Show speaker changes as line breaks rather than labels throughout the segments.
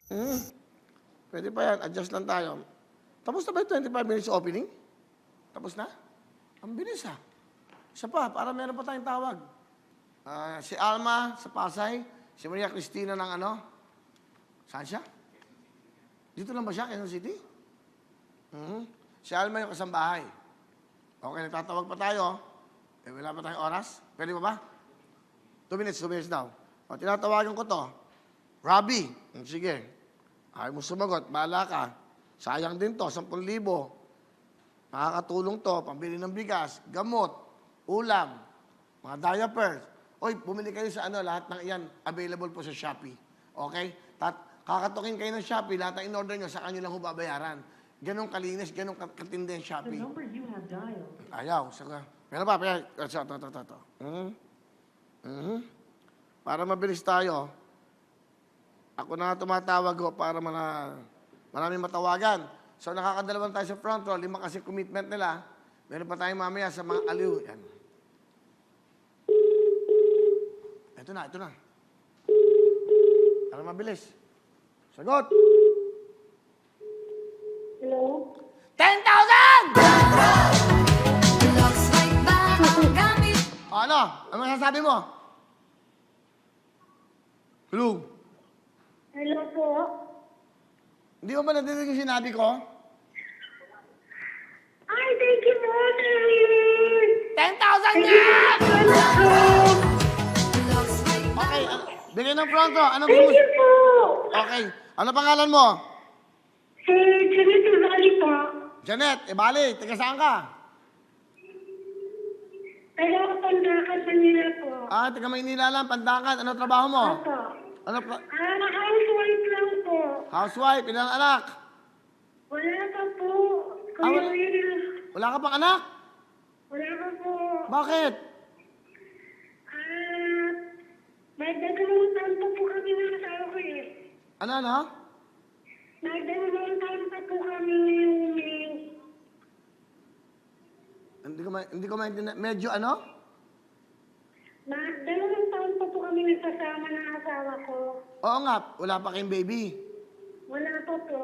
Hmm. Pwede pa yan. Adjust lang tayo. Tapos na ba yung 25 minutes opening? Tapos na? Ang bilis ha. Isa pa, para meron pa tayong tawag. Si Alma sa Pasay. Si Maria Cristina ng ano? Saan siya? Dito lang ba siya, Quezon City? Si Alma yung kasambahay. Okay, nagtatawag pa tayo. Eh, wala pa tayong oras. Pwede ba ba? 2 minutes daw. O, tinatawagan ko to. Robbie. Sige. Ayaw mo sumagot. Bahala ka. Sayang din to, 10,000. Makakatulong to, pambili ng bigas, gamot, ulam, mga diapers. Oy, bumili kayo sa ano, lahat ng iyan available po sa Shopee. Okay? Kakatukin kayo ng Shopee, lahat ng in-order nyo, sa kanyo lang ho babayaran. Ganong kalinis, ganong katindi ang Shopee.
The number you have dialed.
Ayaw. Saka, meron pa, ito. Para mabilis tayo, ako na tumatawag ho para maraming matawagan. So, nakakadalawan tayo sa front row. 5 kasi commitment nila. Meron pa tayong mamaya sa mga aliw. Yan. Ito na. Para mabilis. Sagot!
Hello?
10,000! Ano? Ano masasabi mo? Hello?
Hello po?
Hindi mo ba nadinig yung sinabi ko?
Ay, thank you po, sir!
10,000 nga! Okay, bigay ng front row. Anong
Thank
gusto?
you po!
Okay. Ano pangalan mo?
Si Janet Rizali po.
Janet, bali, taga saan ka?
Taga Pandakan, Manila po.
Taga Maynila lang, Pandakan. Ano trabaho mo?
Opo. Housewife lang po.
Housewife, ilang anak?
Wala pa po.
Ah,
Kuya
wala-
Will.
Wala ka pang anak?
Wala pa po.
Bakit?
May dalawang taon pa po kami ng asawa ko eh.
Ano?
May dalawang taon pa po kami ngayong May.
Hindi ko maintindihan. Medyo ano?
Dalawang taon pa po kami nagsasama ng asawa ko.
Oo nga, wala pa kayong baby.
Wala pa po.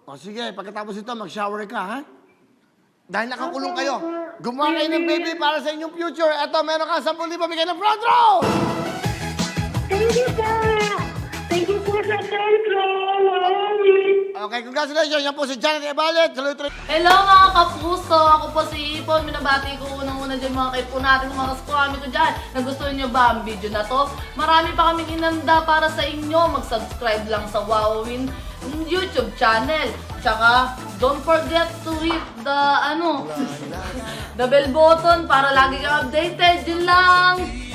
O sige, pagkatapos ito, mag-shower ka, ha? Dahil nakakulong
Opo,
kayo,
opo.
gumawa kayo ng baby para sa inyong future. Eto, meron ka 10,000 bigay ng front row!
Thank you po! Thank you po sa control!
Okay, congratulations. Yan po si Janet Ebalet. Tuloy-tuloy.
Hello mga kapuso! Ako po si Ipon. Minabati ko unang-una dyan mga kaipo natin, mga kaskwami ko dyan. Nagustuhan nyo ba ang video na to? Marami pa kaming inanda para sa inyo. Mag-subscribe lang sa Wowin YouTube channel. Tsaka, don't forget to hit the, the bell button para lagi kang updated. Yun lang!